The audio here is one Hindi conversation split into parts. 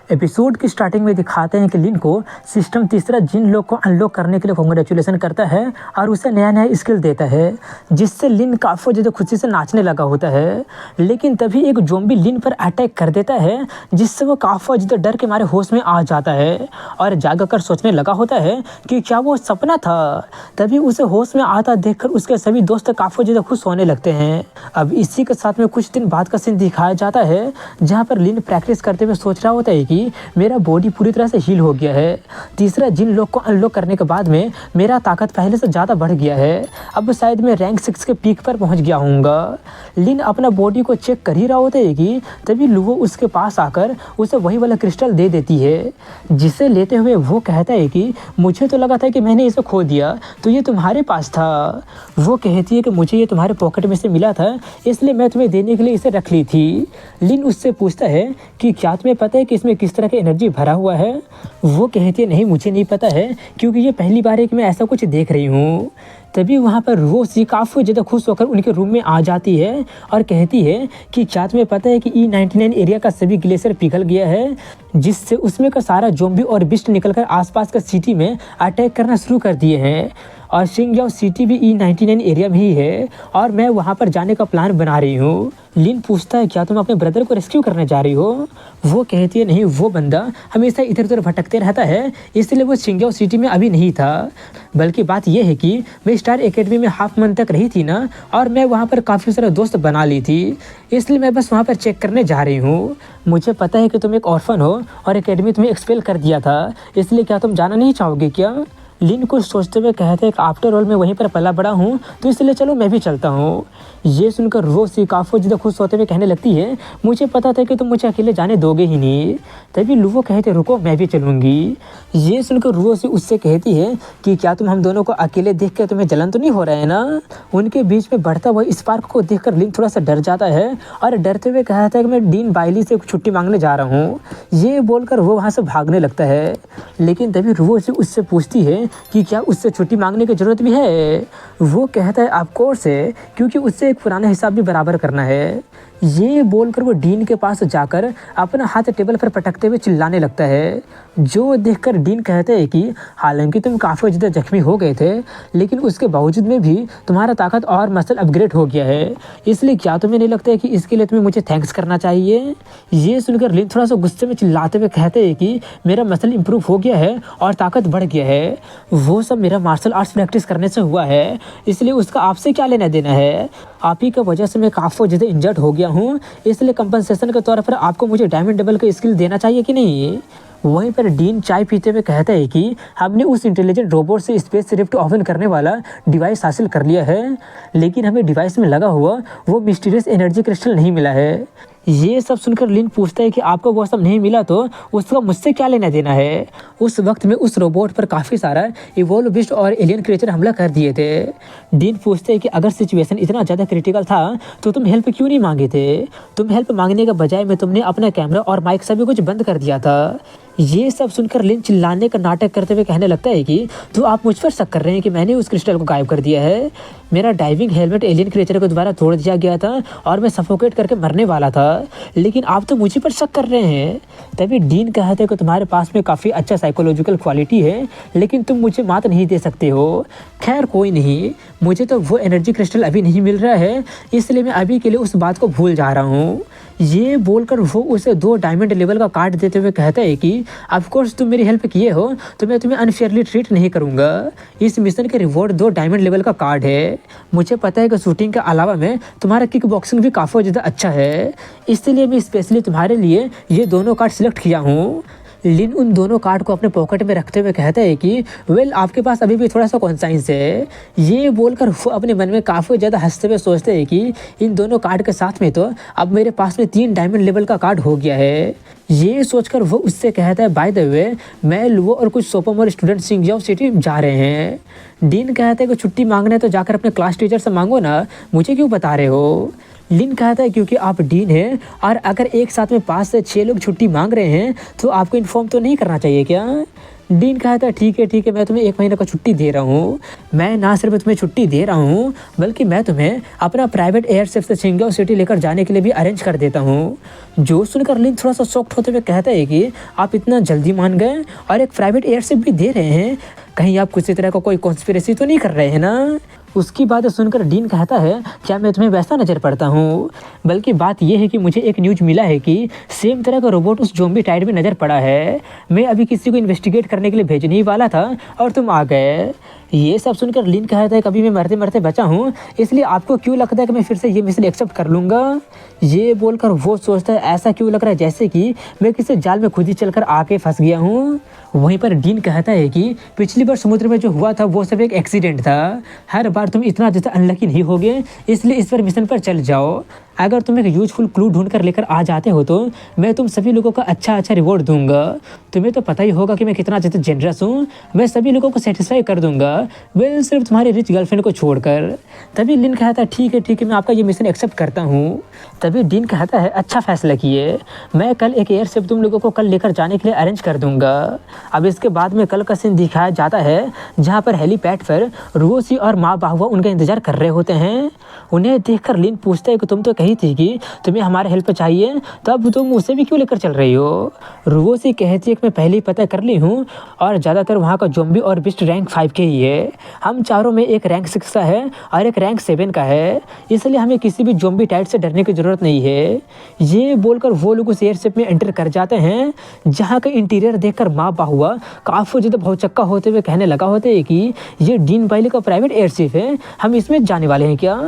एपिसोड की स्टार्टिंग में दिखाते हैं कि लिन को सिस्टम तीसरा जिन लोग को अनलॉक करने के लिए कांग्रेचुलेसन करता है और उसे नया नया स्किल देता है, जिससे लिन काफ़ी ज़्यादा खुशी से नाचने लगा होता है। लेकिन तभी एक ज़ॉम्बी लिन पर अटैक कर देता है, जिससे वो काफ़ी ज़्यादा डर के मारे होश में आ जाता है और जागकर सोचने लगा होता है कि क्या वो सपना था। तभी उसे होश में आता देखकर उसके सभी दोस्त काफ़ी ज़्यादा खुश होने लगते हैं। अब इसी के साथ में कुछ दिन बाद का सीन दिखाया जाता है, जहाँ पर लिन प्रैक्टिस करते हुए सोच रहा होता है कि मेरा बॉडी पूरी तरह से हील हो गया है। तीसरा जिन लोग को अनलॉक करने के बाद में मेरा ताकत पहले से ज़्यादा बढ़ गया है। अब शायद मैं रैंक 6 के पीक पर पहुंच गया हूँगा। लिन अपना बॉडी को चेक कर ही रहा होता है कि तभी लुवो उसके पास आकर उसे वही वाला क्रिस्टल दे देती है, जिसे लेते हुए वो कहता है कि मुझे तो लगा था कि मैंने इसे खो दिया, तो ये तुम्हारे पास था। वो कहती है कि मुझे ये तुम्हारे पॉकेट में से मिला था, इसलिए मैं तुम्हें देने के लिए इसे रख ली थी। लिन उससे पूछता है कि क्या तुम्हें पता है कि इसमें किस तरह की एनर्जी भरा हुआ है। वो कहती है नहीं, मुझे नहीं पता है, क्योंकि ये पहली बार है कि मैं ऐसा कुछ देख रही हूँ। तभी वहाँ पर रोसी काफ़ी ज़्यादा खुश होकर उनके रूम में आ जाती है और कहती है कि क्या तुम्हें पता है कि E99 एरिया का सभी ग्लेशियर पिघल गया है, जिससे उसमें का सारा ज़ॉम्बी और बिस्ट निकलकर आसपास का सिटी में अटैक करना शुरू कर दिए हैं और शिंगजाओ सिटी भी E99 एरिया में ही है और मैं वहाँ पर जाने का प्लान बना रही हूँ। लिन पूछता है क्या तुम अपने ब्रदर को रेस्क्यू करने जा रही हो। वो कहती है नहीं, वो बंदा हमेशा इधर उधर भटकते रहता है, इसलिए वो शिंगजाओ सिटी में अभी नहीं था। बल्कि बात यह है कि मैं स्टार एकेडमी में हाफ मंथ तक रही थी ना, और मैं वहाँ पर काफ़ी सारे दोस्त बना ली थी, इसलिए मैं बस वहाँ पर चेक करने जा रही हूँ। मुझे पता है कि तुम एक ऑर्फन हो और एकेडमी तुम्हें एक्सपेल कर दिया था, इसलिए क्या तुम जाना नहीं चाहोगे क्या। लिन कुछ सोचते हुए कहते हैं कि आफ्टर ऑल मैं वहीं पर पला बड़ा हूँ, तो इसलिए चलो मैं भी चलता हूँ। ये सुनकर रोसी काफ़ी ज़्यादा खुश होते हुए कहने लगती है मुझे पता था कि तुम मुझे अकेले जाने दोगे ही नहीं। तभी लुवो कहते रुको, मैं भी चलूँगी। ये सुनकर रोसी उससे कहती है कि क्या तुम हम दोनों को अकेले देख कर तुम्हें जलन तो नहीं हो रहा है ना। उनके बीच में बढ़ता हुआ स्पार्क को देखकर लिन थोड़ा सा डर जाता है और डरते हुए कहता है कि मैं डीन बाइली से छुट्टी मांगने जा रहा हूँ। ये बोलकर वो वहाँ से भागने लगता है। लेकिन तभी रोसी उससे पूछती है कि क्या उससे छुट्टी मांगने की ज़रूरत भी है। वो कहता है ऑफ कोर्स है, क्योंकि उससे एक पुराना हिसाब भी बराबर करना है। ये बोलकर वो डीन के पास जाकर अपना हाथ टेबल पर पटकते हुए चिल्लाने लगता है, जो देखकर डीन कहते हैं कि हालांकि तुम काफ़ी ज़्यादा जख्मी हो गए थे, लेकिन उसके बावजूद में भी तुम्हारा ताकत और मसल अपग्रेड हो गया है, इसलिए क्या तुम्हें नहीं लगता है कि इसके लिए तुम्हें मुझे थैंक्स करना चाहिए। ये सुनकर लिन थोड़ा सा गुस्से में चिल्लाते हुए कहते हैं कि मेरा मसल इंप्रूव हो गया है और ताकत बढ़ गया है, वो सब मेरा मार्शल आर्ट्स प्रैक्टिस करने से हुआ है, इसलिए उसका आपसे क्या लेना देना है। आप ही की वजह से मैं काफ़ी ज़्यादा इंजर्ड हो गया हूँ, इसलिए कंपनसेशन के तौर पर आपको मुझे डायमंड डबल का स्किल देना चाहिए कि नहीं। वहीं पर डीन चाय पीते हुए कहता है कि हमने उस इंटेलिजेंट रोबोट से स्पेस रिफ्ट ओपन करने वाला डिवाइस हासिल कर लिया है, लेकिन हमें डिवाइस में लगा हुआ वो मिस्टीरियस एनर्जी क्रिस्टल नहीं मिला है। ये सब सुनकर लिन पूछता है कि आपको वो सब नहीं मिला तो उसका मुझसे क्या लेना देना है। उस वक्त में उस रोबोट पर काफ़ी सारा इवोल्व बिस्ट और एलियन क्रिएचर हमला कर दिए थे। डीन पूछते हैं कि अगर सिचुएशन इतना ज़्यादा क्रिटिकल था तो तुम हेल्प क्यों नहीं मांगे थे। तुम हेल्प मांगने के बजाय में तुमने अपना कैमरा और माइक सभी कुछ बंद कर दिया था। ये सब सुनकर लिन चिल्लाने का नाटक करते हुए कहने लगता है कि तो आप मुझ पर शक कर रहे हैं कि मैंने उस क्रिस्टल को गायब कर दिया है। मेरा डाइविंग हेलमेट एलियन क्रिएचर के द्वारा तोड़ दिया गया था और मैं सफोकेट करके मरने वाला था, लेकिन आप तो मुझे पर शक कर रहे हैं। तभी डीन कहते हैं कि तुम्हारे पास में काफ़ी अच्छा साइकोलॉजिकल क्वालिटी है, लेकिन तुम मुझे मात नहीं दे सकते हो। खैर कोई नहीं, मुझे तो वो एनर्जी क्रिस्टल अभी नहीं मिल रहा है, इसलिए मैं अभी के लिए उस बात को भूल जा रहा हूँ। ये बोलकर वो उसे 2 डायमंड लेवल का कार्ड देते हुए कहता है कि ऑफ कोर्स तुम मेरी हेल्प किए हो तो मैं तुम्हें अनफेयरली ट्रीट नहीं करूँगा। इस मिशन के रिवॉर्ड 2 डायमंड लेवल का कार्ड है। मुझे पता है कि शूटिंग के अलावा में तुम्हारा किक बॉक्सिंग भी काफ़ी ज़्यादा अच्छा है, इसलिए मैं स्पेशली तुम्हारे लिए ये दोनों कार्ड सिलेक्ट किया हूँ। लिन उन दोनों कार्ड को अपने पॉकेट में रखते हुए कहता है कि वेल आपके पास अभी भी थोड़ा सा कॉन्साइंस है। ये बोलकर वो अपने मन में काफ़ी ज़्यादा हंसते हुए सोचते हैं कि इन दोनों कार्ड के साथ में तो अब मेरे पास में 3 डायमंड लेवल का कार्ड हो गया है। ये सोचकर वो उससे कहता है बाय द वे मैं लुवो और कुछ सोपोमोर स्टूडेंट शिंगजाओ सिटी जा रहे हैं। डीन कहता है कि छुट्टी मांगने तो जाकर अपने क्लास टीचर से मांगो ना, मुझे क्यों बता रहे हो। लिन कहता है क्योंकि आप डीन हैं और अगर एक साथ में 5 से 6 लोग छुट्टी मांग रहे हैं तो आपको इन्फॉर्म तो नहीं करना चाहिए क्या। डीन कहता है ठीक है मैं तुम्हें 1 महीने का छुट्टी दे रहा हूँ। मैं ना सिर्फ तुम्हें छुट्टी दे रहा हूँ बल्कि मैं तुम्हें अपना प्राइवेट एयरशिप से चिंगदाओ सिटी लेकर जाने के लिए भी अरेंज कर देता हूँ। जो सुनकर लिन थोड़ा सा शॉक्ड होते हुए कहता है कि आप इतना जल्दी मान गए और एक प्राइवेट एयरशिप भी दे रहे हैं, कहीं आप किसी तरह का कोई कॉन्स्पिरेसी तो नहीं कर रहे हैं ना। उसकी बात सुनकर डीन कहता है क्या मैं तुम्हें वैसा नज़र पड़ता हूँ, बल्कि बात यह है कि मुझे एक न्यूज़ मिला है कि सेम तरह का रोबोट उस ज़ॉम्बी टाइड में नज़र पड़ा है। मैं अभी किसी को इन्वेस्टिगेट करने के लिए भेजने ही वाला था और तुम आ गए। ये सब सुनकर लिन कहता है कभी मैं मरते मरते बचा हूँ, इसलिए आपको क्यों लगता है कि मैं फिर से ये मिशन एक्सेप्ट कर लूँगा। ये बोलकर वो सोचता है ऐसा क्यों लग रहा है जैसे कि मैं किसी जाल में खुद ही चलकर आके फंस गया हूँ। वहीं पर डीन कहता है कि पिछली बार समुद्र में जो हुआ था वो सब एक एक्सीडेंट था, हर बार तुम इतना ज़्यादा अनलकी नहीं होगे, इसलिए इस बार मिशन पर चल जाओ। अगर तुम एक यूजफुल क्लू ढूंढ कर लेकर आ जाते हो तो मैं तुम सभी लोगों को अच्छा रिवॉर्ड दूंगा। तुम्हें तो पता ही होगा कि मैं कितना ज़्यादा जेनरस हूँ, मैं सभी लोगों को सेटिस्फाई कर दूंगा, वे सिर्फ तुम्हारी रिच गर्लफ्रेंड को छोड़कर। तभी लिन कहता है ठीक है मैं आपका ये मिशन एक्सेप्ट करता हूँ। तभी डीन कहता है अच्छा फैसला किए, मैं कल एक एयरशिप तुम लोगों को कल लेकर जाने के लिए अरेंज कर दूंगा। अब इसके बाद में कल का सीन दिखाया जाता है जहाँ पर हेलीपैड पर रूसी और माँ बाहुआ उनका इंतजार कर रहे होते हैं। उन्हें देखकर लिन पूछता है कि तुम तो कही थी कि तुम्हें हमारे हेल्प चाहिए, तो अब तुम उसे भी क्यों लेकर चल रही हो। रूसी कहती है कि मैं पहले ही पता कर ली हूँ और ज़्यादातर वहाँ का ज़ॉम्बी और बिस्ट रैंक 5 के ही है। हम चारों में एक रैंक 6 का है और एक रैंक 7 का है, इसलिए हमें किसी भी ज़ॉम्बी टाइड से डरने की ज़रूरत नहीं है। ये बोलकर वो लोग उस एयरशिप में एंटर कर जाते हैं जहाँ का इंटीरियर देखकर माँ बाहुआ काफ़ी ज़्यादा भौचक्का होते हुए कहने लगा होते हैं कि ये डीन बाइली का प्राइवेट एयरशिप है, हम इसमें जाने वाले हैं क्या।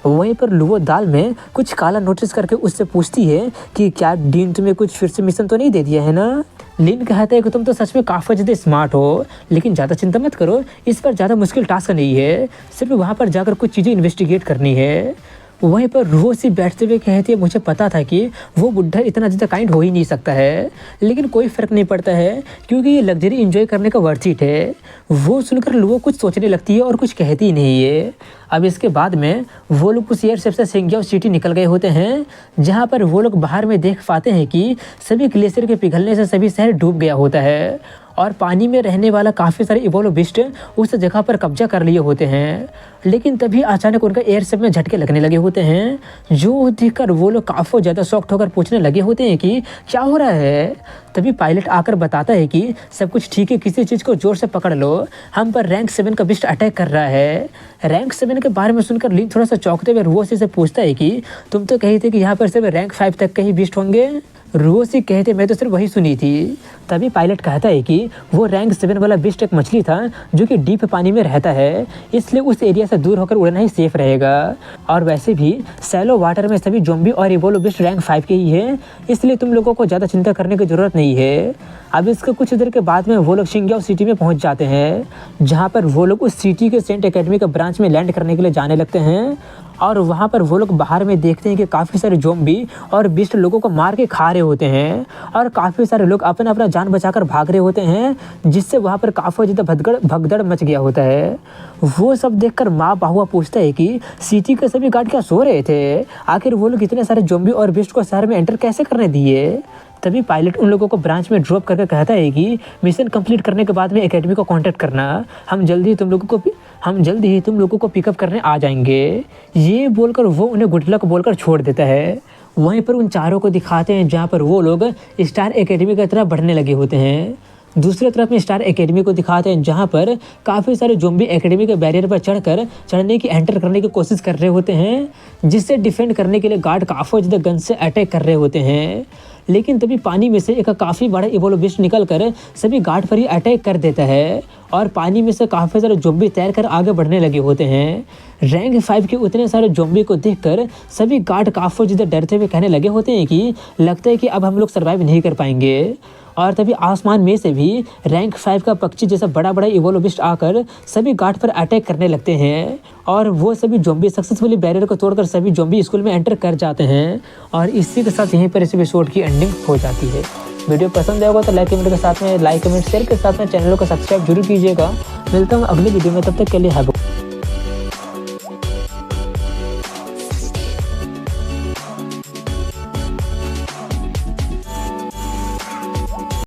वहीं पर लुओ दाल में कुछ काला नोटिस करके उससे पूछती है कि क्या डीन तुम्हें कुछ फिर से मिशन तो नहीं दे दिया है ना। लिन कहता है कि तुम तो सच में काफ़ी ज़्यादा स्मार्ट हो, लेकिन ज़्यादा चिंता मत करो, इस पर ज़्यादा मुश्किल टास्क नहीं है, सिर्फ वहाँ पर जाकर कुछ चीज़ें इन्वेस्टिगेट करनी है। वहीं पर रोसी बैठते हुए कहती है मुझे पता था कि वो बुढ़ा इतना ज़्यादा काइंड हो ही नहीं सकता है, लेकिन कोई फ़र्क नहीं पड़ता है क्योंकि ये लग्जरी एंजॉय करने का वर्थ इट है। वो सुनकर लुओ कुछ सोचने लगती है और कुछ कहती ही नहीं है। अब इसके बाद में वो लोग उस एयरशिप से चिंगदाओ सिटी निकल गए होते हैं जहाँ पर वो लोग बाहर में देख पाते हैं कि सभी ग्लेशियर के पिघलने से सभी शहर डूब गया होता है और पानी में रहने वाला काफ़ी सारे इवोल्व बिस्ट उस जगह पर कब्जा कर लिए होते हैं। लेकिन तभी अचानक उनका एयरशिप में झटके लगने लगे होते हैं, जो देखकर वो लोग काफ़ी ज़्यादा शॉक्ड होकर पूछने लगे होते हैं कि क्या हो रहा है। तभी पायलट आकर बताता है कि सब कुछ ठीक है, किसी चीज़ को जोर से पकड़ लो, हम पर रैंक 7 का बिस्ट अटैक कर रहा है। रैंक 7 के बारे में सुनकर लिन थोड़ा सा चौंकते हुए रोसी से पूछता है कि तुम तो कही थी कि यहाँ पर सिर्फ रैंक 5 तक के ही बिस्ट होंगे। रोसी कहते मैं तो सिर्फ वही सुनी थी। तभी पायलट कहता है कि वो रैंक 7 वाला बिस्ट एक मछली था जो कि डीप पानी में रहता है, इसलिए उस एरिया से दूर होकर उड़ना ही सेफ रहेगा। और वैसे भी सैलो वाटर में सभी ज़ॉम्बी और इवोल्व बिस्ट रैंक 5 के ही है, इसलिए तुम लोगों को ज़्यादा चिंता करने की ज़रूरत नहीं है। अब इसके कुछ देर के बाद में वो लोग चिंगदाओ सिटी में पहुंच जाते हैं जहां पर वो लोग उस सिटी के सेंट एकेडमी के ब्रांच में लैंड करने के लिए जाने लगते हैं। और वहाँ पर वो लोग बाहर में देखते हैं कि काफ़ी सारे ज़ॉम्बी और बिस्ट लोगों को मार के खा रहे होते हैं और काफ़ी सारे लोग अपना अपना जान बचाकर भाग रहे होते हैं, जिससे वहाँ पर काफ़ी ज़्यादा भगदड़ मच गया होता है। वो सब देखकर माँ बाहुआ पूछता है कि सिटी के सभी गार्ड क्या सो रहे थे, आखिर वो लोग इतने सारे ज़ॉम्बी और बिस्ट को शहर में एंटर कैसे करने दिए। तभी पायलट उन लोगों को ब्रांच में ड्रॉप करके कहता है कि मिशन कंप्लीट करने के बाद में एकेडमी को कांटेक्ट करना, हम जल्दी ही तुम लोगों को पिकअप करने आ जाएंगे। ये बोलकर वो उन्हें गुड लक बोलकर छोड़ देता है। वहीं पर उन चारों को दिखाते हैं जहाँ पर वो लोग स्टार एकेडमी की तरफ बढ़ने लगे होते हैं। दूसरी तरफ में स्टार एकेडमी को दिखाते हैं जहाँ पर काफ़ी सारे ज़ॉम्बी एकेडमी के बैरियर पर एंटर करने की कोशिश कर रहे होते हैं, जिससे डिफेंड करने के लिए गार्ड काफ़ी ज़्यादा गन से अटैक कर रहे होते हैं। लेकिन तभी पानी में से एक काफ़ी बड़ा इवोल्व बिस्ट निकल कर सभी गार्ड पर ही अटैक कर देता है और पानी में से काफ़ी सारे ज़ॉम्बी तैर कर आगे बढ़ने लगे होते हैं। रैंक 5 के उतने सारे ज़ॉम्बी को देखकर सभी गार्ड काफ़ी ज़्यादा डरते हुए कहने लगे होते हैं कि लगता है कि अब हम लोग सर्वाइव नहीं कर पाएंगे। और तभी आसमान में से भी रैंक 5 का पक्षी जैसा बड़ा बड़ा इवोल्व बिस्ट आकर सभी गार्ड पर अटैक करने लगते हैं और वो सभी ज़ॉम्बी सक्सेसफुली बैरियर को तोड़कर सभी ज़ॉम्बी स्कूल में एंटर कर जाते हैं। और इसी के साथ यहीं पर इस एपिसोड की एंडिंग हो जाती है। वीडियो पसंद आएगा तो लाइक कमेंट के साथ में चैनल को सब्सक्राइब जरूर कीजिएगा। मिलता हूँ अगली वीडियो में, तब तक के लिए हैव